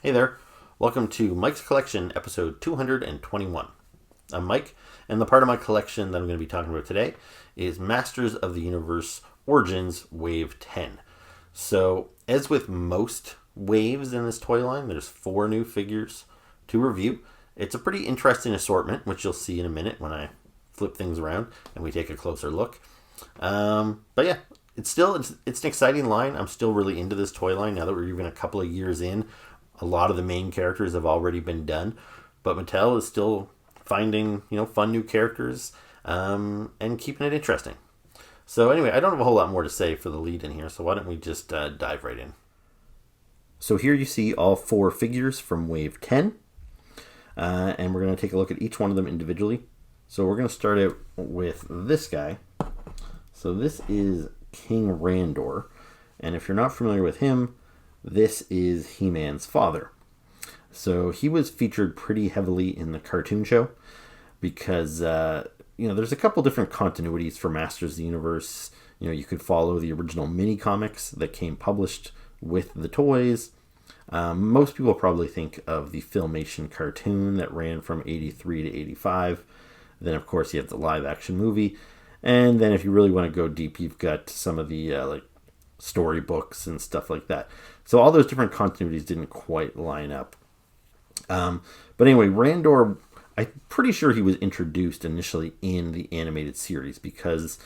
Hey there, welcome to Mike's Collection, episode 221. I'm Mike, and the part of my collection that I'm going to be talking about today is Masters of the Universe Origins Wave 10. So, as with most waves in this toy line, there's 4 new figures to review. It's a pretty interesting assortment, which you'll see in a minute when I flip things around and we take a closer look. But yeah, it's an exciting line. I'm still really into this toy line now that we're even a couple of years in. A lot of the main characters have already been done, but Mattel is still finding, fun new characters and keeping it interesting. So anyway, I don't have a whole lot more to say for the lead in here, so why don't we just dive right in. So here you see all 4 figures from Wave 10, and we're going to take a look at each one of them individually. So we're going to start out with this guy. So this is King Randor, and if you're not familiar with him, this is He-Man's father. So he was featured pretty heavily in the cartoon show because, there's a couple different continuities for Masters of the Universe. You could follow the original mini comics that came published with the toys. Most people probably think of the Filmation cartoon that ran from 83 to 85. Then, of course, you have the live action movie. And then if you really want to go deep, you've got some of the storybooks and stuff like that. So all those different continuities didn't quite line up. But anyway, Randor, I'm pretty sure he was introduced initially in the animated series because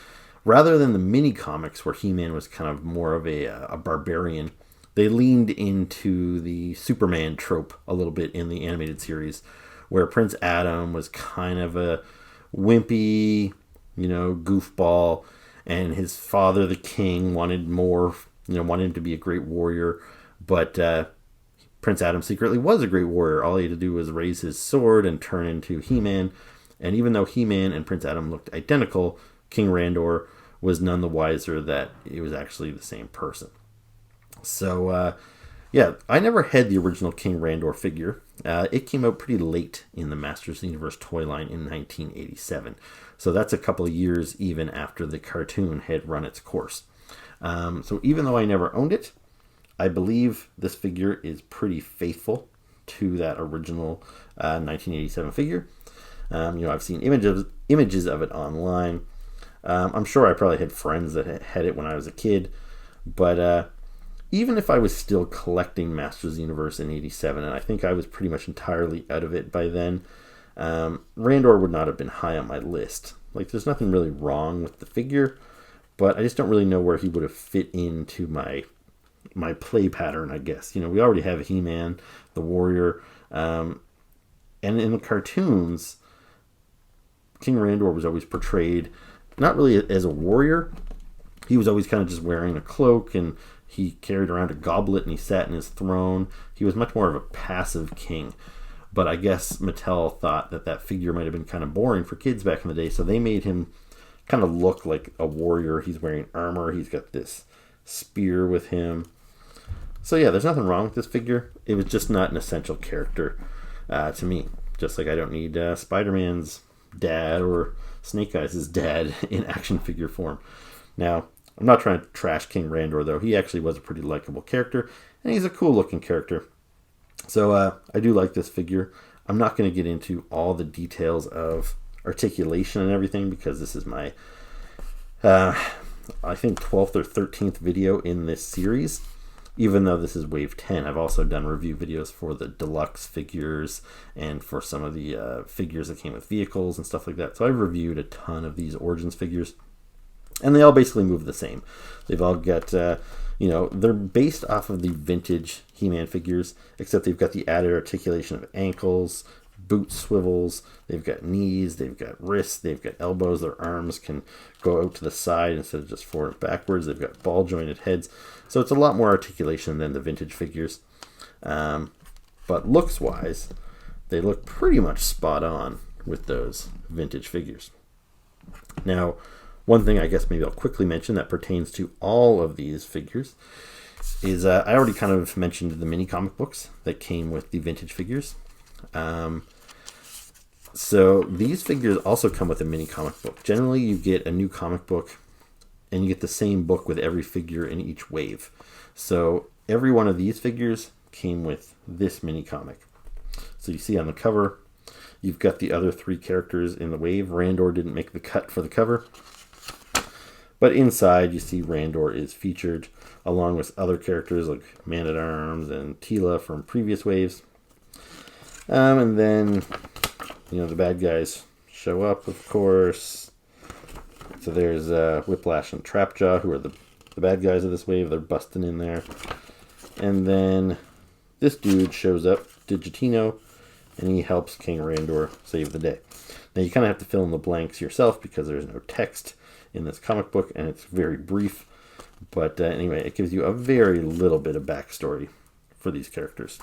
rather than the mini comics where He-Man was kind of more of a barbarian, they leaned into the Superman trope a little bit in the animated series where Prince Adam was kind of a wimpy, goofball, and his father, the king, wanted more, wanted him to be a great warrior, but Prince Adam secretly was a great warrior. All he had to do was raise his sword and turn into He-Man, and even though He-Man and Prince Adam looked identical, King Randor was none the wiser that it was actually the same person. So, I never had the original King Randor figure. It came out pretty late in the Masters of the Universe toy line in 1987. So that's a couple of years even after the cartoon had run its course. So even though I never owned it, I believe this figure is pretty faithful to that original 1987 figure. I've seen images of it online. I'm sure I probably had friends that had it when I was a kid. But even if I was still collecting Masters of the Universe in 87, and I think I was pretty much entirely out of it by then, Randor would not have been high on my list. There's nothing really wrong with the figure, but I just don't really know where he would have fit into my play pattern, I guess. We already have He-Man, the warrior, and in the cartoons, King Randor was always portrayed not really as a warrior. He was always kind of just wearing a cloak, and he carried around a goblet, and he sat in his throne. He was much more of a passive king. But I guess Mattel thought that figure might have been kind of boring for kids back in the day, so they made him kind of look like a warrior. He's wearing armor. He's got this spear with him. So yeah, there's nothing wrong with this figure. It was just not an essential character to me. Just like I don't need Spider-Man's dad or Snake Eyes' dad in action figure form. Now, I'm not trying to trash King Randor, though. He actually was a pretty likable character, and he's a cool-looking character. So I do like this figure. I'm not going to get into all the details of articulation and everything because this is my, I think, 12th or 13th video in this series. Even though this is Wave 10, I've also done review videos for the deluxe figures and for some of the figures that came with vehicles and stuff like that. So I've reviewed a ton of these Origins figures. And they all basically move the same. They've all got, they're based off of the vintage He-Man figures, except they've got the added articulation of ankles, boot swivels, they've got knees, they've got wrists, they've got elbows, their arms can go out to the side instead of just forward and backwards, they've got ball-jointed heads. So it's a lot more articulation than the vintage figures. But looks-wise, they look pretty much spot on with those vintage figures. Now, one thing I guess maybe I'll quickly mention that pertains to all of these figures is I already kind of mentioned the mini comic books that came with the vintage figures. So these figures also come with a mini comic book. Generally, you get a new comic book and you get the same book with every figure in each wave. So every one of these figures came with this mini comic. So you see on the cover, you've got the other 3 characters in the wave. Randor didn't make the cut for the cover. But inside, you see Randor is featured along with other characters like Man-at-Arms and Tila from previous waves. And then, the bad guys show up, of course. So there's Whiplash and Trapjaw, who are the bad guys of this wave. They're busting in there. And then this dude shows up, Digitino, and he helps King Randor save the day. Now you kind of have to fill in the blanks yourself because there's no text in this comic book, and it's very brief. But anyway, it gives you a very little bit of backstory for these characters.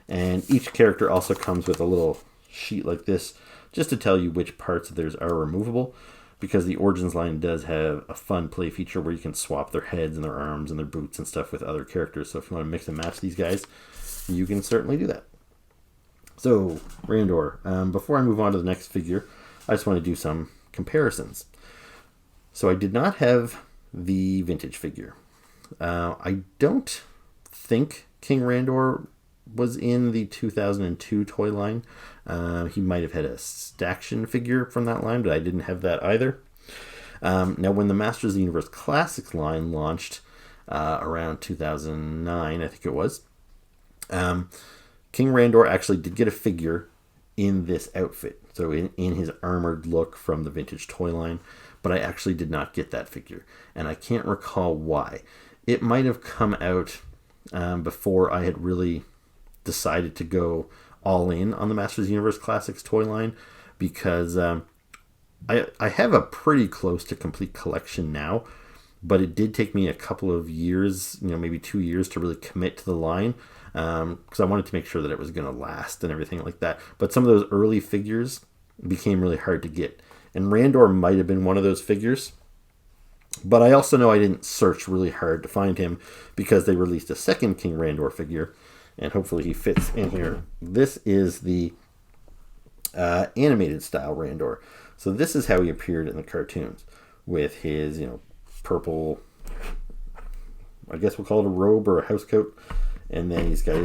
And each character also comes with a little sheet like this, just to tell you which parts of theirs are removable, because the Origins line does have a fun play feature where you can swap their heads and their arms and their boots and stuff with other characters. So if you want to mix and match these guys, you can certainly do that. So, Randor, before I move on to the next figure, I just want to do some comparisons. So I did not have the vintage figure. I don't think King Randor was in the 2002 toy line. He might have had a Staction figure from that line, but I didn't have that either. Now, when the Masters of the Universe Classics line launched around 2009, I think it was, King Randor actually did get a figure in this outfit. So in his armored look from the vintage toy line, but I actually did not get that figure. And I can't recall why. It might have come out before I had really decided to go all in on the Masters of the Universe Classics toy line, because I have a pretty close to complete collection now, but it did take me a couple of years, maybe 2 years to really commit to the line, because I wanted to make sure that it was going to last and everything like that. But some of those early figures became really hard to get, and Randor might have been one of those figures. But I also know I didn't search really hard to find him, because they released a second King Randor figure, and hopefully he fits in here. This is the animated style Randor. So this is how he appeared in the cartoons, with his, purple, I guess we'll call it a robe or a house coat. And then he's got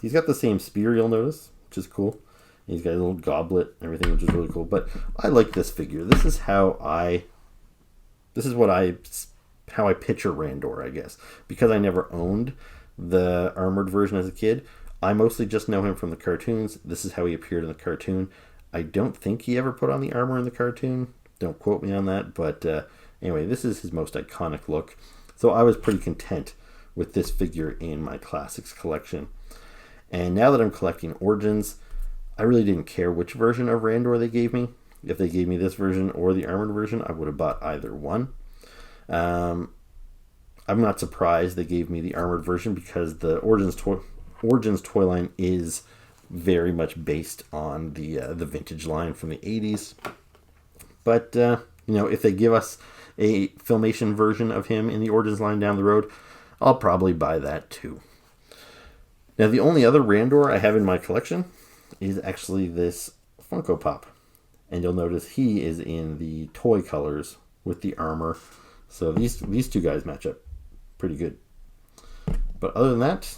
the same spear, you'll notice, which is cool. And he's got a little goblet and everything, which is really cool. But I like this figure. This is how I picture Randor, I guess. Because I never owned the armored version as a kid, I mostly just know him from the cartoons. This is how he appeared in the cartoon. I don't think he ever put on the armor in the cartoon. Don't quote me on that. But anyway, this is his most iconic look. So I was pretty content with this figure in my classics collection. And now that I'm collecting Origins, I really didn't care which version of Randor they gave me. If they gave me this version or the armored version, I would have bought either one. I'm not surprised they gave me the armored version, because the Origins toy line is very much based on the vintage line from the 80s. But, if they give us a Filmation version of him in the Origins line down the road, I'll probably buy that too. Now, the only other Randor I have in my collection is actually this Funko Pop. And you'll notice he is in the toy colors with the armor. So these two guys match up pretty good. But other than that,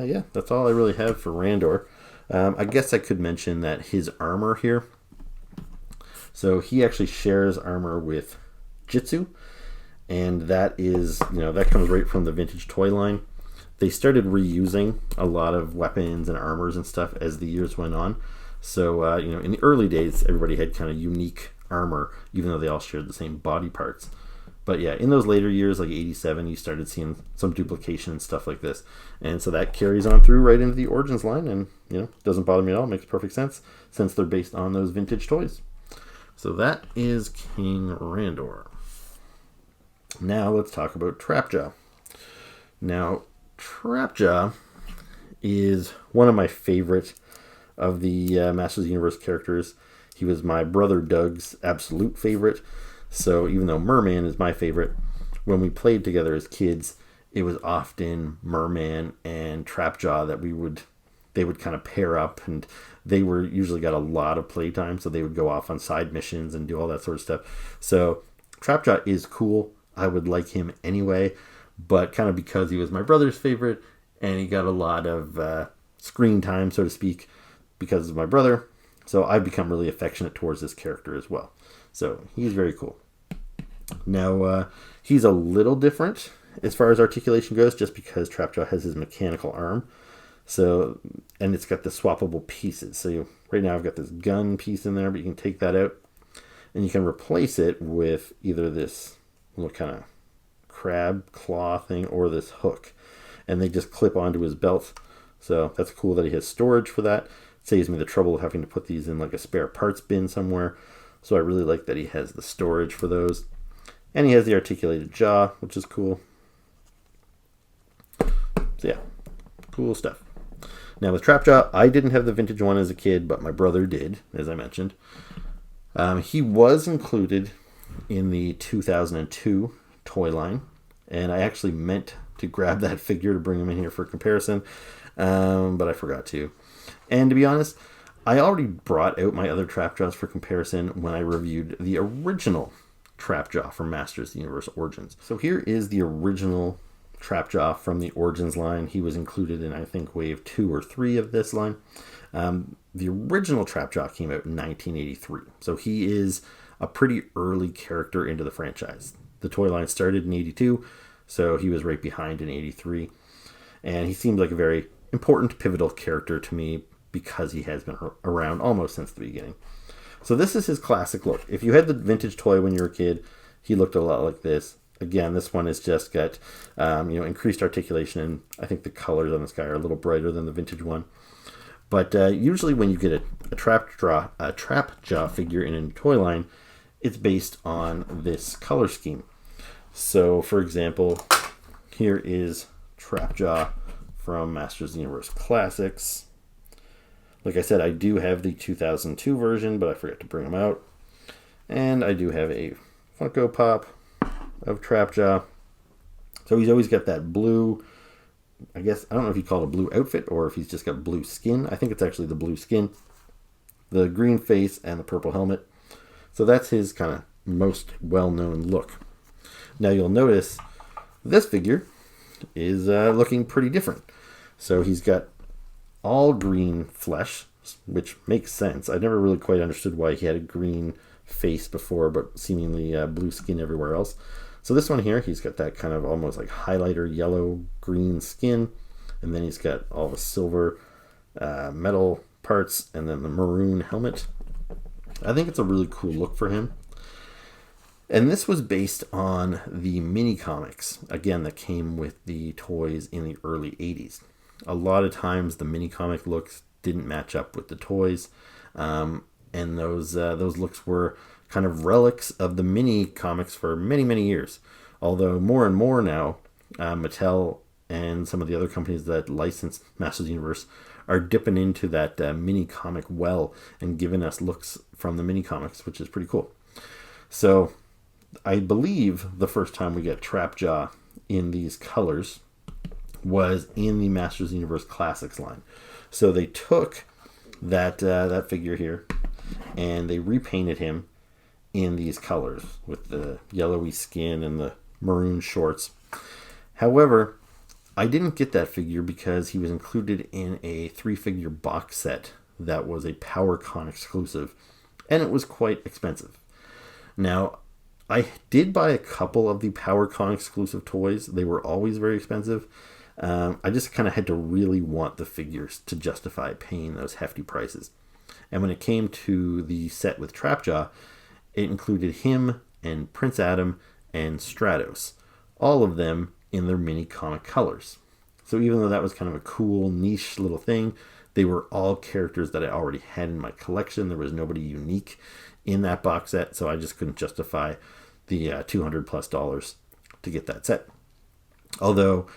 yeah, that's all I really have for Randor. I guess I could mention that his armor here. So he actually shares armor with Jitsu. And that is, that comes right from the vintage toy line. They started reusing a lot of weapons and armors and stuff as the years went on. So, in the early days, everybody had kind of unique armor, even though they all shared the same body parts. But yeah, in those later years, like 87, you started seeing some duplication and stuff like this. And so that carries on through right into the Origins line, and, doesn't bother me at all. It makes perfect sense, since they're based on those vintage toys. So that is King Randor. Now let's talk about Trapjaw. Now, Trapjaw is one of my favorite of the Masters of the Universe characters. He was my brother Doug's absolute favorite. So even though Merman is my favorite, when we played together as kids, it was often Merman and Trapjaw that they would kind of pair up, and they were usually got a lot of playtime, so they would go off on side missions and do all that sort of stuff. So Trapjaw is cool. I would like him anyway, but kind of because he was my brother's favorite, and he got a lot of screen time, so to speak, because of my brother. So I've become really affectionate towards this character as well. So he's very cool. Now, he's a little different as far as articulation goes, just because Trapjaw has his mechanical arm. So, and it's got the swappable pieces. So right now I've got this gun piece in there, but you can take that out and you can replace it with either this little kind of crab claw thing or this hook. And they just clip onto his belt. So that's cool that he has storage for that. It saves me the trouble of having to put these in like a spare parts bin somewhere. So I really like that he has the storage for those. And he has the articulated jaw, which is cool. So yeah, cool stuff. Now with Trapjaw, I didn't have the vintage one as a kid, but my brother did, as I mentioned. He was included in the 2002 toy line, and I actually meant to grab that figure to bring him in here for comparison, but I forgot to. And to be honest, I already brought out my other Trapjaws for comparison when I reviewed the original Trapjaw from Masters of the Universe Origins. So here is the original Trapjaw from the Origins line. He was included in, I think, wave 2 or 3 of this line. The original Trapjaw came out in 1983. So he is a pretty early character into the franchise. The toy line started in 82, so he was right behind in 83. And he seemed like a very important, pivotal character to me because he has been around almost since the beginning. So this is his classic look. If you had the vintage toy when you were a kid, he looked a lot like this. Again, this one has just got increased articulation, and I think the colors on this guy are a little brighter than the vintage one. But usually when you get a Trapjaw figure in a toy line, it's based on this color scheme. So, for example, here is Trapjaw from Masters of the Universe Classics. Like I said, I do have the 2002 version, but I forgot to bring them out. And I do have a Funko Pop of Trapjaw. So he's always got that blue, I guess, I don't know if you call it a blue outfit or if he's just got blue skin. I think it's actually the blue skin, the green face, and the purple helmet. So that's his kind of most well-known look. Now you'll notice this figure is looking pretty different. So he's got all green flesh, which makes sense. I never really quite understood why he had a green face before, but seemingly blue skin everywhere else. So this one here, he's got that kind of almost like highlighter yellow green skin, and then he's got all the silver metal parts, and then the maroon helmet. I think it's a really cool look for him. And this was based on the mini comics, again, that came with the toys in the early 80s. A lot of times the mini comic looks didn't match up with the toys, and those looks were kind of relics of the mini comics for many, many years. Although more and more now, Mattel and some of the other companies that license Masters of the Universe are dipping into that mini comic well and giving us looks from the mini comics, which is pretty cool. So I believe the first time we get Trapjaw in these colors was in the Masters of the Universe Classics line. So they took that figure here and they repainted him in these colors with the yellowy skin and the maroon shorts. However, I didn't get that figure because he was included in a 3-figure box set that was a PowerCon exclusive, and it was quite expensive. Now, I did buy a couple of the PowerCon exclusive toys. They were always very expensive. I just kind of had to really want the figures to justify paying those hefty prices. And when it came to the set with Trapjaw, it included him and Prince Adam and Stratos, all of them in their mini comic colors. So even though that was kind of a cool niche little thing, they were all characters that I already had in my collection. There was nobody unique in that box set, so I just couldn't justify the $200+ to get that set. Although,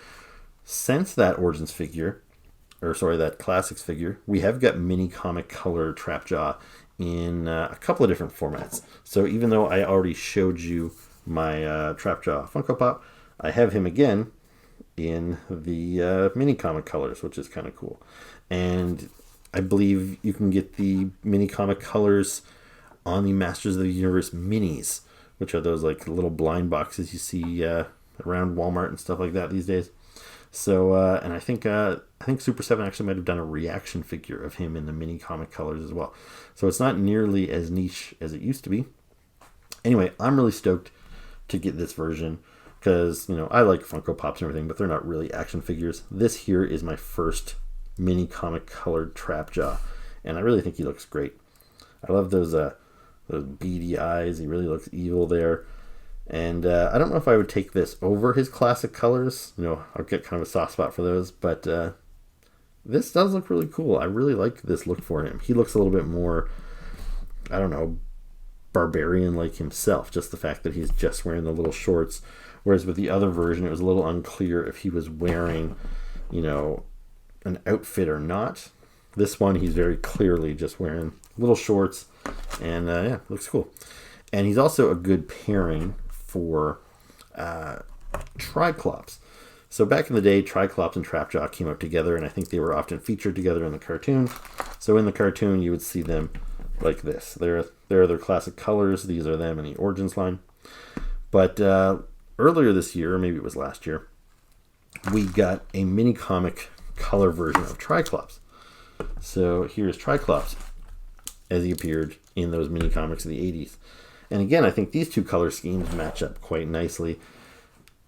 since that Origins figure, that Classics figure, we have got mini comic color Trapjaw in a couple of different formats. So even though I already showed you my Trapjaw Funko Pop, I have him again in the mini comic colors, which is kind of cool. And I believe you can get the mini comic colors on the Masters of the Universe minis, which are those like little blind boxes you see around Walmart and stuff like that these days. So, and I think Super 7 actually might have done a reaction figure of him in the mini comic colors as well. So it's not nearly as niche as it used to be. Anyway, I'm really stoked to get this version because, I like Funko Pops and everything, but they're not really action figures. This here is my first mini comic colored Trapjaw, and I really think he looks great. I love those beady eyes. He really looks evil there. And I don't know if I would take this over his classic colors. I'll get kind of a soft spot for those, but this does look really cool. I really like this look for him. He looks a little bit more, I don't know, barbarian like himself. Just the fact that he's just wearing the little shorts. Whereas with the other version, it was a little unclear if he was wearing, an outfit or not. This one, he's very clearly just wearing little shorts. And yeah, looks cool. And he's also a good pairing for Triclops. So back in the day, Triclops and Trapjaw came out together, and I think they were often featured together in the cartoon. So in the cartoon, you would see them like this. They're their classic colors. These are them in the Origins line. But earlier this year, or maybe it was last year, we got a mini comic color version of Triclops. So here's Triclops as he appeared in those mini comics of the 80s. And again, I think these two color schemes match up quite nicely.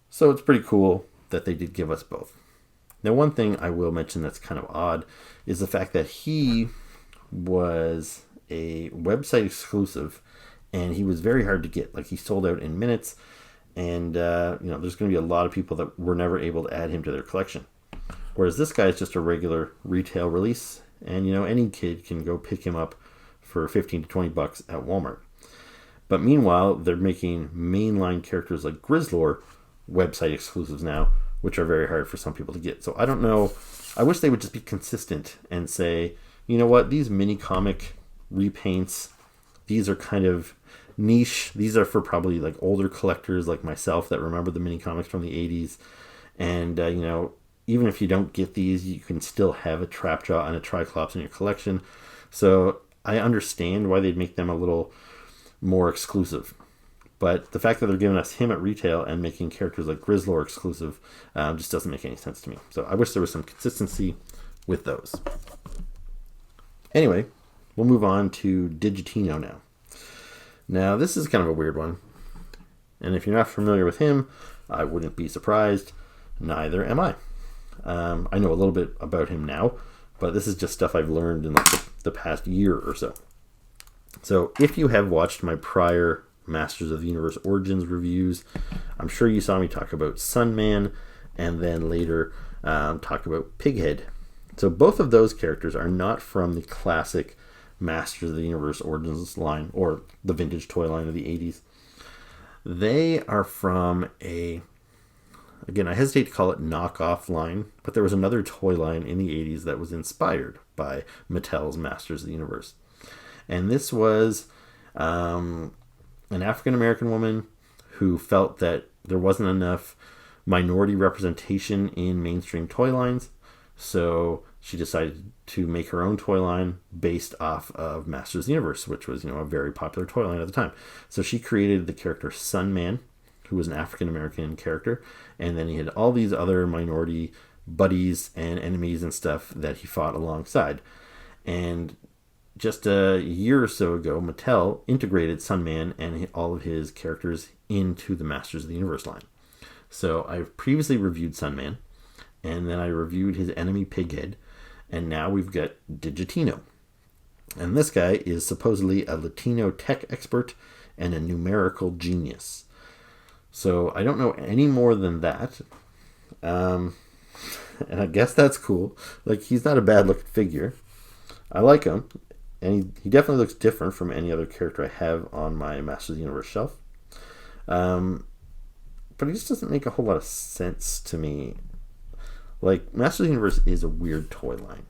So it's pretty cool that they did give us both. Now, one thing I will mention that's kind of odd is the fact that he was a website exclusive and he was very hard to get. Like, he sold out in minutes, and there's going to be a lot of people that were never able to add him to their collection. Whereas this guy is just a regular retail release, and any kid can go pick him up for $15 to $20 at Walmart. But meanwhile, they're making mainline characters like Grizzlor website exclusives now, which are very hard for some people to get. So I don't know. I wish they would just be consistent and say, you know what, these mini comic repaints, these are kind of niche. These are for probably like older collectors like myself that remember the mini comics from the 80s. And, even if you don't get these, you can still have a Trapjaw and a Triclops in your collection. So I understand why they'd make them a little more exclusive, but the fact that they're giving us him at retail and making characters like Grizzlor exclusive just doesn't make any sense to me. So I wish there was some consistency with those. Anyway, we'll move on to Digitino now. Now, this is kind of a weird one, and if you're not familiar with him, I wouldn't be surprised. Neither am I. I know a little bit about him now, but this is just stuff I've learned in the past year or so. So if you have watched my prior Masters of the Universe Origins reviews, I'm sure you saw me talk about Sunman and then later talk about Pighead. So both of those characters are not from the classic Masters of the Universe Origins line or the vintage toy line of the 80s. They are from again, I hesitate to call it knockoff line, but there was another toy line in the 80s that was inspired by Mattel's Masters of the Universe. And this was an African-American woman who felt that there wasn't enough minority representation in mainstream toy lines. So she decided to make her own toy line based off of Masters of the Universe, which was, a very popular toy line at the time. So she created the character Sunman, who was an African-American character. And then he had all these other minority buddies and enemies and stuff that he fought alongside. And just a year or so ago, Mattel integrated Sunman and all of his characters into the Masters of the Universe line. So I've previously reviewed Sunman, and then I reviewed his enemy Pighead, and now we've got Digitino. And this guy is supposedly a Latino tech expert and a numerical genius. So I don't know any more than that. And I guess that's cool. Like, he's not a bad looking figure. I like him. And he definitely looks different from any other character I have on my Masters of the Universe shelf. But he just doesn't make a whole lot of sense to me. Like, Masters of the Universe is a weird toy line.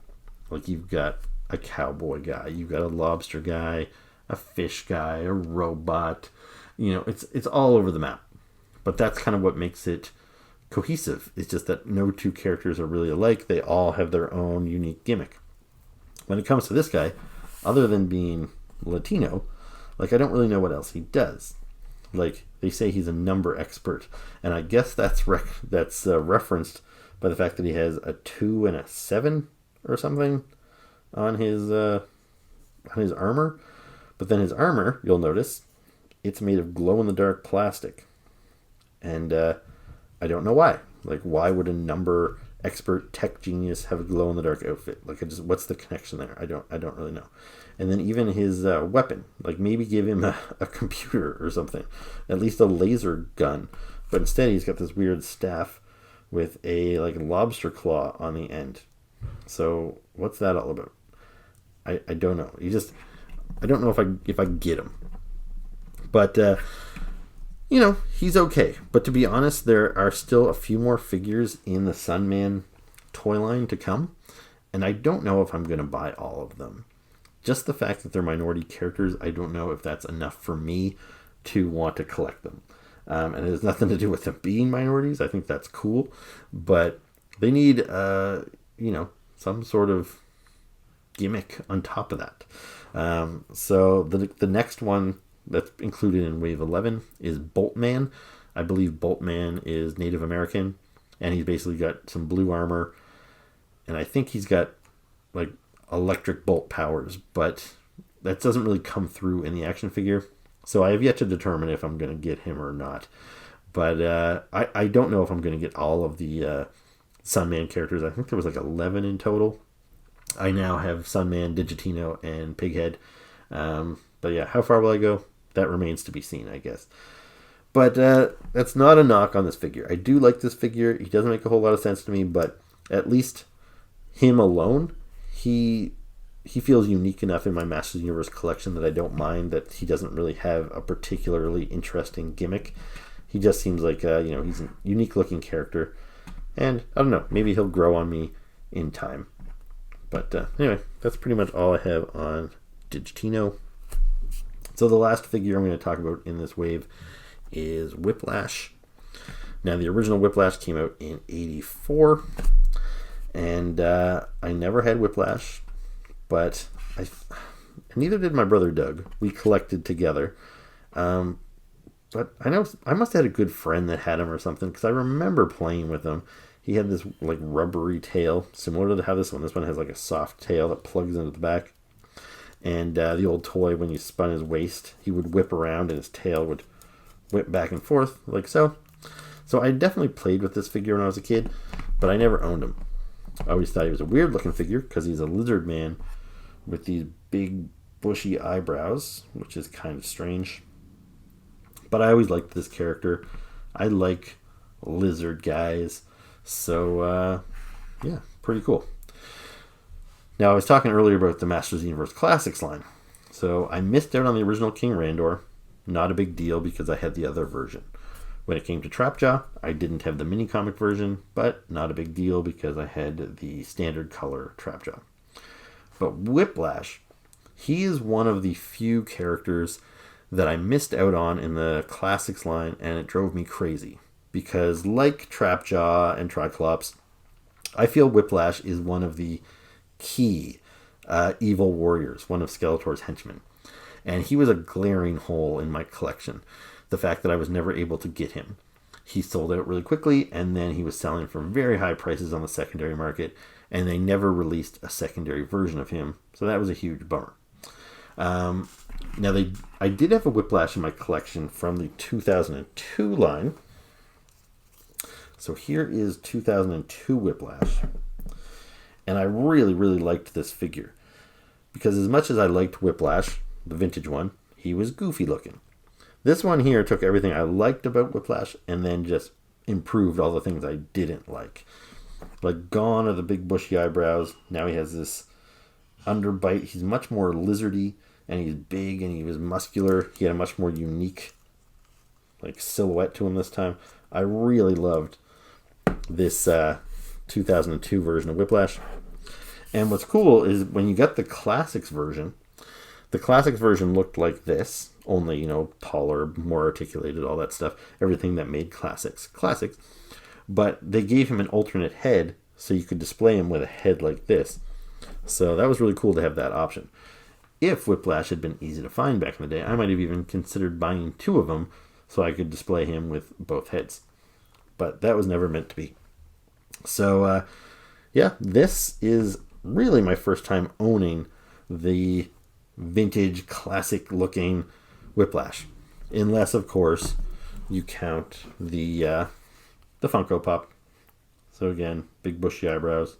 Like, you've got a cowboy guy, you've got a lobster guy, a fish guy, a robot. It's all over the map. But that's kind of what makes it cohesive. It's just that no two characters are really alike. They all have their own unique gimmick. When it comes to this guy, other than being Latino, I don't really know what else he does. They say he's a number expert, and I guess that's referenced by the fact that he has a 2 and a 7 or something on his armor. But then his armor, you'll notice, it's made of glow-in-the-dark plastic. And I don't know why. Like, why would a number expert tech genius have a glow-in-the-dark outfit? Like, what's the connection there? I don't really know. And then even his weapon, like maybe give him a computer or something, at least a laser gun. But instead, he's got this weird staff with a like lobster claw on the end. So what's that all about? I don't know. I don't know if I get him. But he's okay. But to be honest, there are still a few more figures in the Sunman toy line to come, and I don't know if I'm going to buy all of them. Just the fact that they're minority characters, I don't know if that's enough for me to want to collect them. And it has nothing to do with them being minorities. I think that's cool. But they need, some sort of gimmick on top of that. So the next one that's included in Wave 11 is Boltman. I believe Boltman is Native American, and he's basically got some blue armor. And I think he's got, like, electric bolt powers, but that doesn't really come through in the action figure. So I have yet to determine if I'm going to get him or not. But I don't know if I'm going to get all of the Sunman characters. I think there was like 11 in total. I now have Sunman, Digitino, and Pighead. But yeah, how far will I go? That remains to be seen, I guess. But that's not a knock on this figure. I do like this figure. He doesn't make a whole lot of sense to me, but at least him alone, he feels unique enough in my Masters of the Universe collection that I don't mind that he doesn't really have a particularly interesting gimmick. He just seems like he's a unique looking character, and I don't know, maybe he'll grow on me in time. But anyway, that's pretty much all I have on Digitino. So the last figure I'm going to talk about in this wave is Whiplash. Now, the original Whiplash came out in '84. And I never had Whiplash, but neither did my brother Doug. We collected together. But I know I must have had a good friend that had him or something, because I remember playing with him. He had this like rubbery tail, similar to how this one has like a soft tail that plugs into the back. And the old toy, when you spun his waist, he would whip around and his tail would whip back and forth like so. So I definitely played with this figure when I was a kid, but I never owned him. I always thought he was a weird looking figure because he's a lizard man with these big bushy eyebrows, which is kind of strange. But I always liked this character. I like lizard guys. So, yeah, pretty cool. Now, I was talking earlier about the Masters of the Universe Classics line. So I missed out on the original King Randor. Not a big deal because I had the other version. When it came to Trapjaw, I didn't have the mini comic version, but not a big deal because I had the standard color Trapjaw. But Whiplash, he is one of the few characters that I missed out on in the Classics line, and it drove me crazy. Because like Trapjaw and Triclops, I feel Whiplash is one of the key evil warriors, one of Skeletor's henchmen. And he was a glaring hole in my collection. The fact that I was never able to get him. He sold out really quickly, and then he was selling for very high prices on the secondary market, and they never released a secondary version of him, so that was a huge bummer. I did have a Whiplash in my collection from the 2002 line. So here is 2002 Whiplash, and I really, really liked this figure, because as much as I liked Whiplash, the vintage one, he was goofy looking. This one here took everything I liked about Whiplash and then just improved all the things I didn't like. Like, gone are the big bushy eyebrows. Now he has this underbite. He's much more lizardy, and he's big, and he was muscular. He had a much more unique silhouette to him this time. I really loved this 2002 version of Whiplash. And what's cool is when you got the Classics version looked like this. Only, taller, more articulated, all that stuff. Everything that made classics. But they gave him an alternate head so you could display him with a head like this. So that was really cool to have that option. If Whiplash had been easy to find back in the day, I might have even considered buying two of them so I could display him with both heads. But that was never meant to be. So, yeah, this is really my first time owning the vintage, classic-looking Whiplash. Unless, of course, you count the Funko Pop. So again, big bushy eyebrows,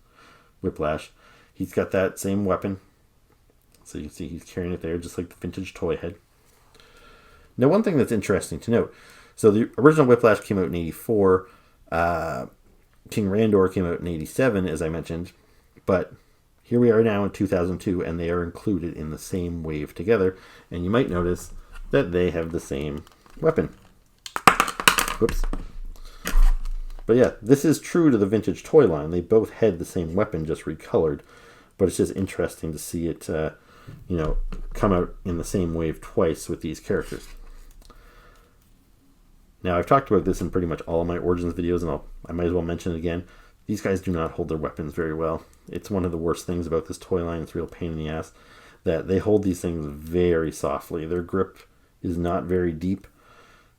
Whiplash. He's got that same weapon. So you can see he's carrying it there, just like the vintage toy head. Now, one thing that's interesting to note. So the original Whiplash came out in 84. King Randor came out in 87, as I mentioned. But here we are now in 2002, and they are included in the same wave together. And you might notice that they have the same weapon. Whoops. But yeah, this is true to the vintage toy line. They both had the same weapon, just recolored. But it's just interesting to see it, come out in the same wave twice with these characters. Now, I've talked about this in pretty much all of my Origins videos, and I might as well mention it again. These guys do not hold their weapons very well. It's one of the worst things about this toy line. It's a real pain in the ass that they hold these things very softly. Their grip is not very deep,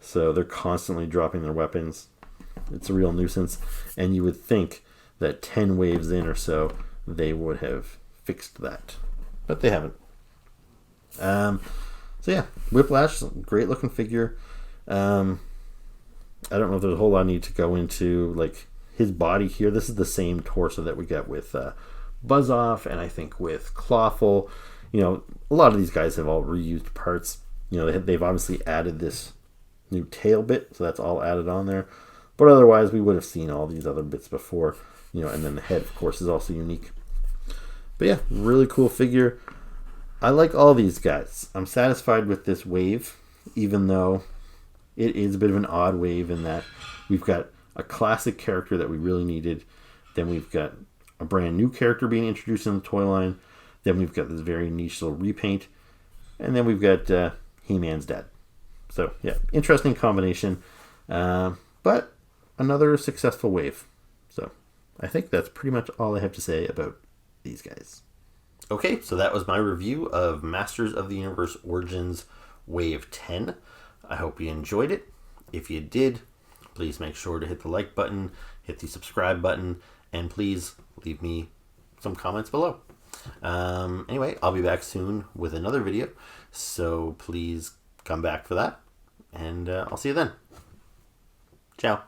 so they're constantly dropping their weapons. It's a real nuisance, and you would think that 10 waves in or so, they would have fixed that. But they haven't. So yeah, Whiplash, great looking figure. I don't know if there's a whole lot I need to go into, like his body here. This is the same torso that we get with Buzz Off, and I think with Clawful. A lot of these guys have all reused parts. They've obviously added this new tail bit, so that's all added on there. But otherwise, we would have seen all these other bits before. And then the head, of course, is also unique. But yeah, really cool figure. I like all these guys. I'm satisfied with this wave, even though it is a bit of an odd wave in that we've got a classic character that we really needed. Then we've got a brand new character being introduced in the toy line. Then we've got this very niche little repaint. And then we've got He-Man's dad. So, yeah, interesting combination. But another successful wave. So, I think that's pretty much all I have to say about these guys. Okay, so that was my review of Masters of the Universe Origins Wave 10. I hope you enjoyed it. If you did, please make sure to hit the like button, hit the subscribe button, and please leave me some comments below. Anyway, I'll be back soon with another video, so please come back for that, and I'll see you then. Ciao.